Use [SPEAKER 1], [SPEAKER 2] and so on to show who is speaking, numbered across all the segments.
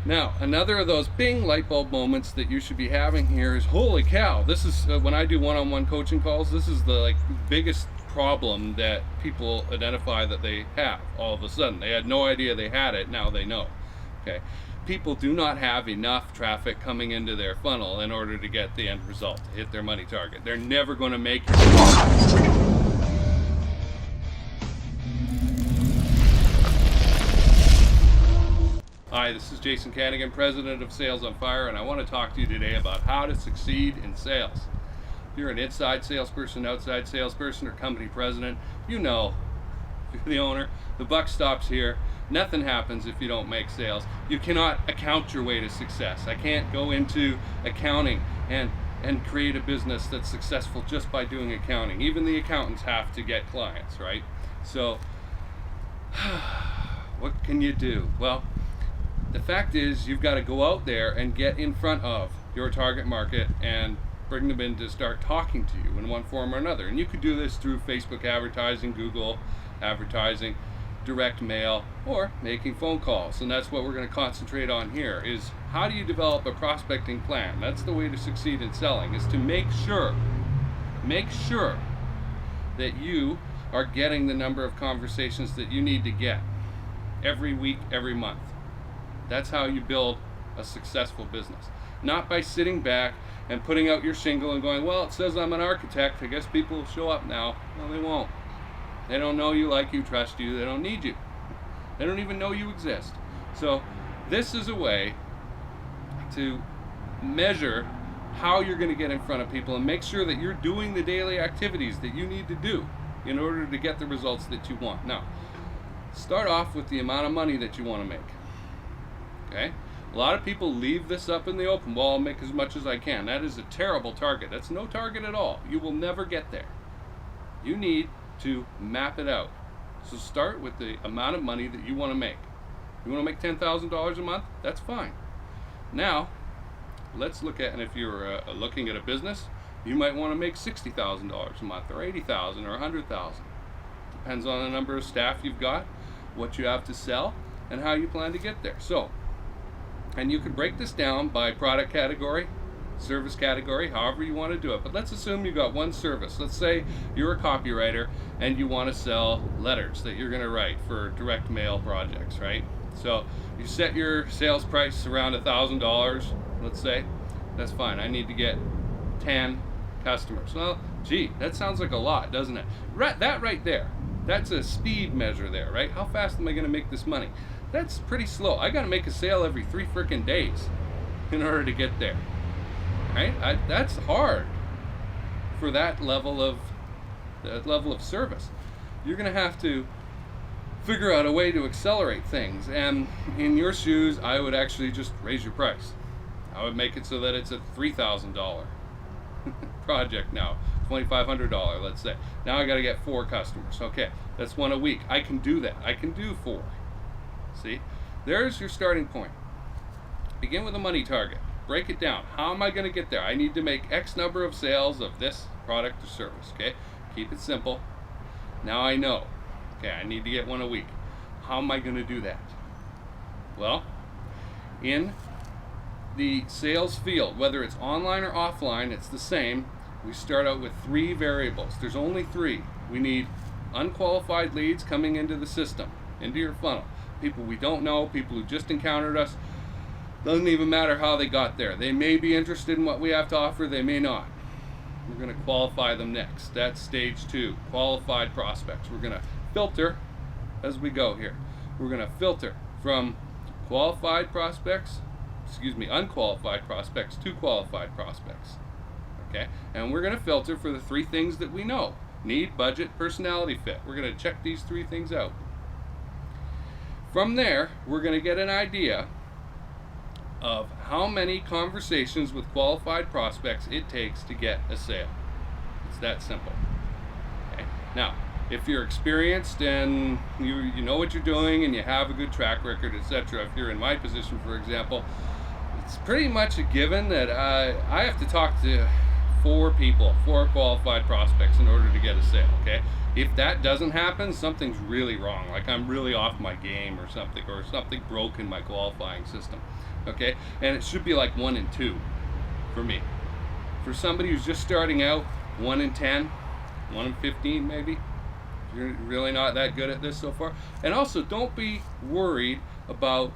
[SPEAKER 1] Now, another of those bing light bulb moments that you should be having here is, holy cow, this is when I do one-on-one coaching calls, this is the biggest problem that people identify that they have all of a sudden. They had no idea they had it, now they know. Okay, people do not have enough traffic coming into their funnel in order to get the end result, to hit their money target. They're never going to make it. Hi, this is Jason Kanigan, President of Sales on Fire, and I want to talk to you today about how to succeed in sales. If you're an inside salesperson, outside salesperson, or company president, you know, if you're the owner, the buck stops here. Nothing happens if you don't make sales. You cannot account your way to success. I can't go into accounting and create a business that's successful just by doing accounting. Even the accountants have to get clients, right? So, what can you do? Well, the fact is, you've got to go out there and get in front of your target market and bring them in to start talking to you in one form or another. And you could do this through Facebook advertising, Google advertising, direct mail, or making phone calls. And that's what we're going to concentrate on here, is how do you develop a prospecting plan? That's the way to succeed in selling, is to make sure that you are getting the number of conversations that you need to get every week, every month. That's how you build a successful business. Not by sitting back and putting out your shingle and going, well, it says I'm an architect, I guess people will show up now. No, they won't. They don't know you, like you, trust you, they don't need you. They don't even know you exist. So this is a way to measure how you're going to get in front of people and make sure that you're doing the daily activities that you need to do in order to get the results that you want. Now, start off with the amount of money that you want to make. Okay? A lot of people leave this up in the open. Well, I'll make as much as I can. That is a terrible target. That's no target at all. You will never get there. You need to map it out. So start with the amount of money that you want to make. You want to make $10,000 a month? That's fine. Now, let's look at, and if you're looking at a business, you might want to make $60,000 a month, or $80,000, or $100,000. Depends on the number of staff you've got, what you have to sell, and how you plan to get there. So, and you can break this down by product category, service category, however you want to do it. But let's assume you've got one service. Let's say you're a copywriter and you want to sell letters that you're going to write for direct mail projects, right? So you set your sales price around $1,000, let's say. That's fine. I need to get 10 customers. Well, gee, that sounds like a lot, doesn't it? That right there, that's a speed measure there, right? How fast am I going to make this money? That's pretty slow. I got to make a sale every 3 freaking days in order to get there, right? That's hard for that level of service. You're going to have to figure out a way to accelerate things. And in your shoes, I would actually just raise your price. I would make it so that it's a $3,000 project now, $2,500, let's say. Now I got to get 4 customers. Okay, that's 1 a week. I can do that. I can do 4. See, there's your starting point. Begin with a money target. Break it down. How am I going to get there? I need to make X number of sales of this product or service. Okay, keep it simple. Now I know. Okay, I need to get 1 a week. How am I going to do that? Well, in the sales field, whether it's online or offline, it's the same. We start out with 3 variables. There's only 3. We need unqualified leads coming into the system, into your funnel. People we don't know, people who just encountered us. Doesn't even matter how they got there. They may be interested in what we have to offer, they may not. We're going to qualify them next. That's stage 2, qualified prospects. We're going to filter as we go here. We're going to filter from unqualified prospects to qualified prospects. Okay? And we're going to filter for the 3 things that we know. Need, budget, personality fit. We're going to check these 3 things out. From there, we're going to get an idea of how many conversations with qualified prospects it takes to get a sale. It's that simple. Okay? Now, if you're experienced and you know what you're doing and you have a good track record, etc., if you're in my position, for example, it's pretty much a given that I have to talk to 4 qualified prospects in order to get a sale. Okay? If that doesn't happen, something's really wrong. Like I'm really off my game or something broke in my qualifying system. Okay? And it should be like 1 in 2 for me. For somebody who's just starting out, 1 in 10, 1 in 15 maybe. You're really not that good at this so far. And also, don't be worried about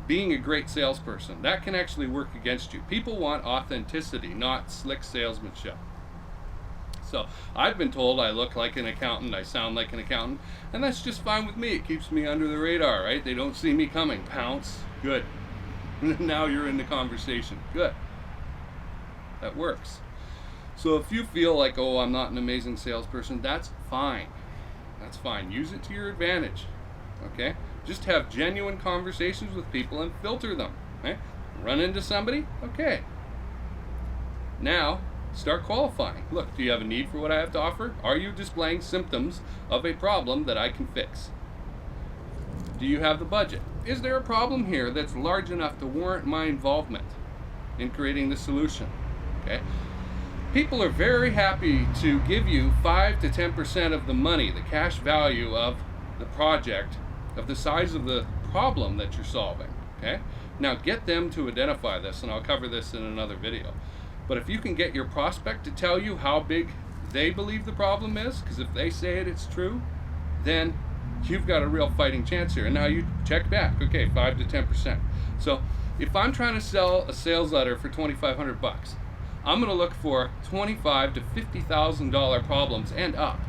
[SPEAKER 1] being a great salesperson. That can actually work against you. People want authenticity, not slick salesmanship. So I've been told I look like an accountant, I sound like an accountant, and that's just fine with me. It keeps me under the radar, right? They don't see me coming. Pounce. Good. Now you're in the conversation. Good. That works. So if you feel like, oh, I'm not an amazing salesperson, that's fine. That's fine. Use it to your advantage. Okay? Just have genuine conversations with people and filter them. Okay? Run into somebody? Okay. Now, start qualifying. Look, do you have a need for what I have to offer? Are you displaying symptoms of a problem that I can fix? Do you have the budget? Is there a problem here that's large enough to warrant my involvement in creating the solution? Okay? People are very happy to give you 5 to 10% of the money, the cash value of the project, of the size of the problem that you're solving. Okay? Now get them to identify this, and I'll cover this in another video. But if you can get your prospect to tell you how big they believe the problem is, because if they say it's true, then you've got a real fighting chance here. And now you check back. Okay, 5 to 10%. So if I'm trying to sell a sales letter for $2,500, I'm going to look for $25,000 to $50,000 problems and up.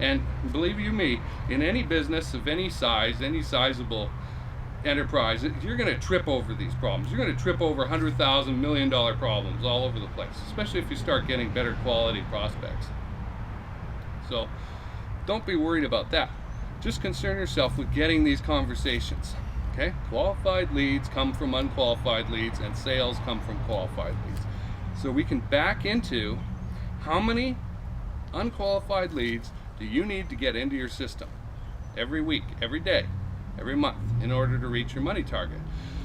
[SPEAKER 1] And believe you me, in any business of any size, any sizable enterprise, you're going to trip over these problems. You're going to trip over $100,000, $1 million problems all over the place, especially if you start getting better quality prospects. So don't be worried about that. Just concern yourself with getting these conversations. Okay? Qualified leads come from unqualified leads, and sales come from qualified leads. So we can back into how many unqualified leads do you need to get into your system every week, every day, every month in order to reach your money target.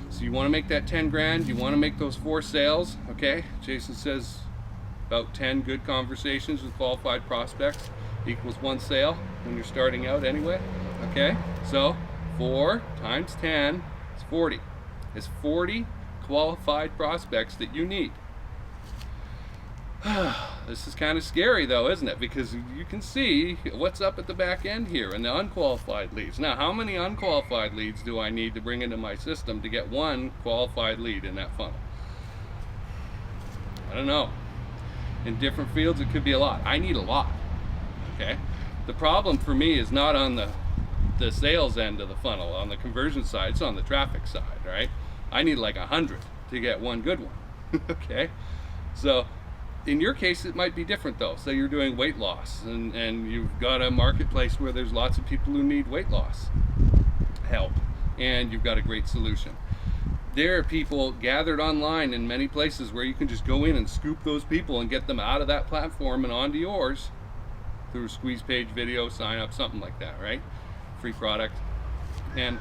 [SPEAKER 1] So you want to make that 10 grand, you want to make those 4 sales, okay? Jason says about 10 good conversations with qualified prospects equals 1 sale when you're starting out anyway, okay? So 4 times 10 is 40. It's 40 qualified prospects that you need. This is kind of scary though, isn't it? Because you can see what's up at the back end here in the unqualified leads. Now, how many unqualified leads do I need to bring into my system to get 1 qualified lead in that funnel? I don't know. In different fields, it could be a lot. I need a lot. Okay? The problem for me is not on the sales end of the funnel, on the conversion side. It's on the traffic side, right? I need like 100 to get 1 good one. Okay? So in your case, it might be different though. So you're doing weight loss and you've got a marketplace where there's lots of people who need weight loss help, and you've got a great solution. There are people gathered online in many places where you can just go in and scoop those people and get them out of that platform and onto yours through a squeeze page, video, sign up, something like that, right? Free product. And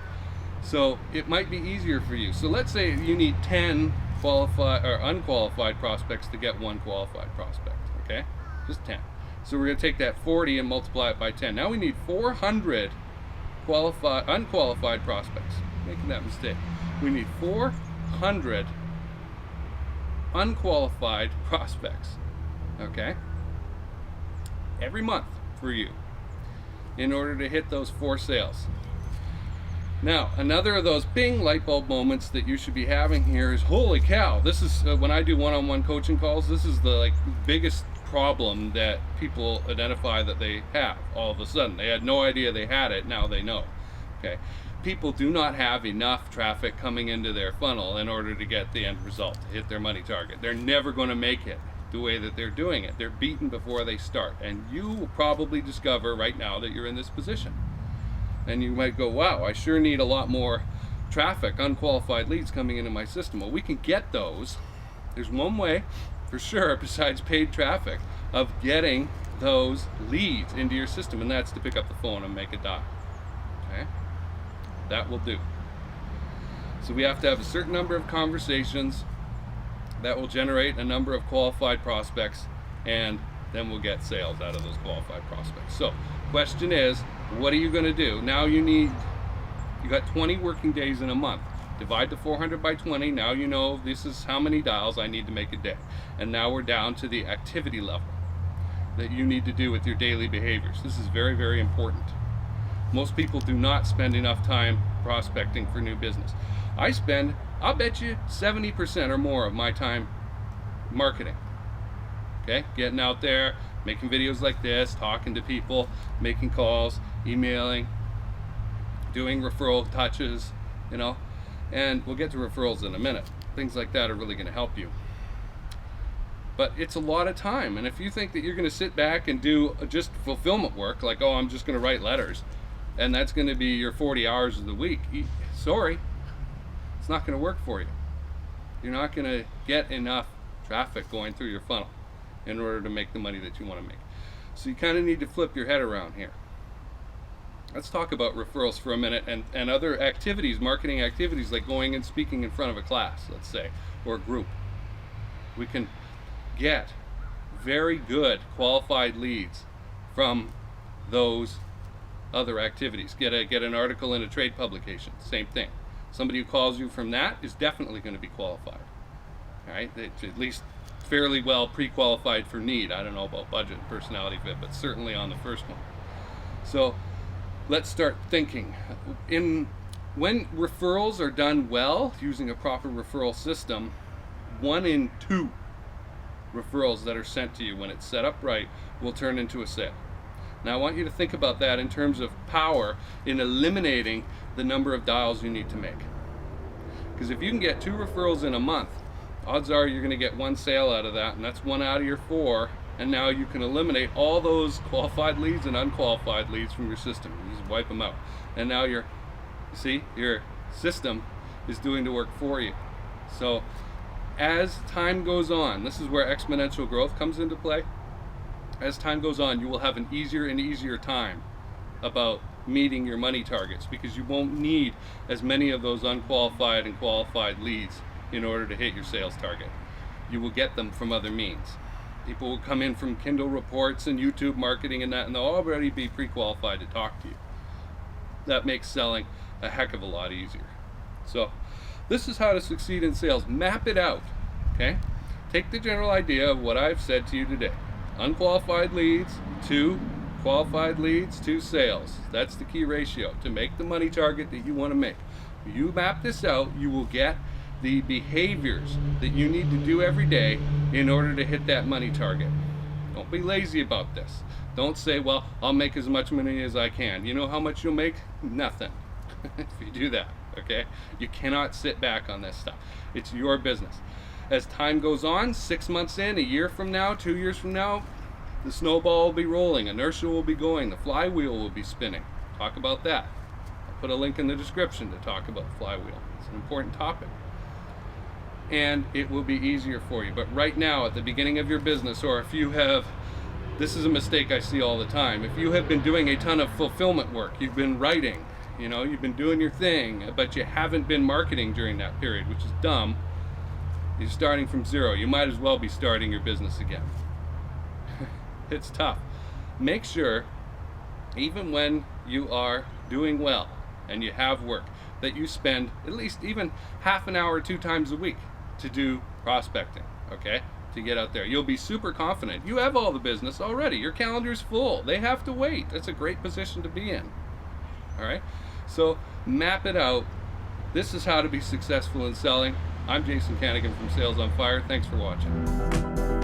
[SPEAKER 1] so it might be easier for you. So let's say you need 10 qualified or unqualified prospects to get 1 qualified prospect, okay? Just 10. So we're going to take that 40 and multiply it by 10. Now we need 400 unqualified prospects. Making that mistake. We need 400 unqualified prospects, okay? Every month for you in order to hit those 4 sales. Now, another of those bing light bulb moments that you should be having here is, holy cow, this is when I do one-on-one coaching calls, this is the biggest problem that people identify that they have all of a sudden. They had no idea they had it, now they know. Okay, people do not have enough traffic coming into their funnel in order to get the end result, to hit their money target. They're never going to make it the way that they're doing it. They're beaten before they start, and you will probably discover right now that you're in this position. And you might go, wow, I sure need a lot more traffic, unqualified leads coming into my system. Well, we can get those. There's one way, for sure, besides paid traffic, of getting those leads into your system, and that's to pick up the phone and make a dial. Okay? That will do. So we have to have a certain number of conversations that will generate a number of qualified prospects, and then we'll get sales out of those qualified prospects. So question is, what are you going to do? Now you got 20 working days in a month. Divide the 400 by 20. Now you know this is how many dials I need to make a day. And now we're down to the activity level that you need to do with your daily behaviors. This is very, very important. Most people do not spend enough time prospecting for new business. I'll bet you 70% or more of my time marketing. Okay, getting out there, making videos like this, talking to people, making calls, emailing, doing referral touches, and we'll get to referrals in a minute. Things like that are really going to help you. But it's a lot of time, and if you think that you're going to sit back and do just fulfillment work, like, oh, I'm just going to write letters, and that's going to be your 40 hours of the week, sorry, it's not going to work for you. You're not going to get enough traffic going through your funnel in order to make the money that you want to make. So you kind of need to flip your head around here. Let's talk about referrals for a minute, and other activities, marketing activities, like going and speaking in front of a class, let's say, or a group. We can get very good qualified leads from those other activities. Get an article in a trade publication, same thing. Somebody who calls you from that is definitely going to be qualified. All right, it's at least fairly well pre-qualified for need. I don't know about budget and personality fit, but certainly on the first one. So let's start thinking. When referrals are done well, using a proper referral system, 1 in 2 referrals that are sent to you when it's set up right will turn into a sale. Now I want you to think about that in terms of power in eliminating the number of dials you need to make. Because if you can get 2 referrals in a month, odds are you're going to get 1 sale out of that, and that's 1 out of your 4, and now you can eliminate all those qualified leads and unqualified leads from your system. You just wipe them out, and now your system is doing the work for you. So as time goes on, this is where exponential growth comes into play. As time goes on, you will have an easier and easier time about meeting your money targets, because you won't need as many of those unqualified and qualified leads in order to hit your sales target. You will get them from other means. People will come in from Kindle reports and YouTube marketing and that, and they'll already be pre-qualified to talk to you. That makes selling a heck of a lot easier. So this is how to succeed in sales. Map it out, okay? Take the general idea of what I've said to you today. Unqualified leads to qualified leads to sales. That's the key ratio to make the money target that you want to make. You map this out, you will get the behaviors that you need to do every day in order to hit that money target. Don't be lazy about this. Don't say, well, I'll make as much money as I can. You know how much you'll make? Nothing. If you do that, okay? You cannot sit back on this stuff. It's your business. As time goes on, 6 months in, a year from now, 2 years from now, the snowball will be rolling, inertia will be going, the flywheel will be spinning. Talk about that. I'll put a link in the description to talk about flywheel. It's an important topic. And it will be easier for you. But right now, at the beginning of your business, or if you have, this is a mistake I see all the time, if you have been doing a ton of fulfillment work, you've been writing, you've been doing your thing, but you haven't been marketing during that period, which is dumb, you're starting from zero. You might as well be starting your business again. It's tough. Make sure, even when you are doing well and you have work, that you spend at least even half an hour 2 times a week to do prospecting, okay? To get out there. You'll be super confident. You have all the business already. Your calendar's full. They have to wait. That's a great position to be in. All right? So map it out. This is how to be successful in selling. I'm Jason Kanigan from Sales on Fire. Thanks for watching.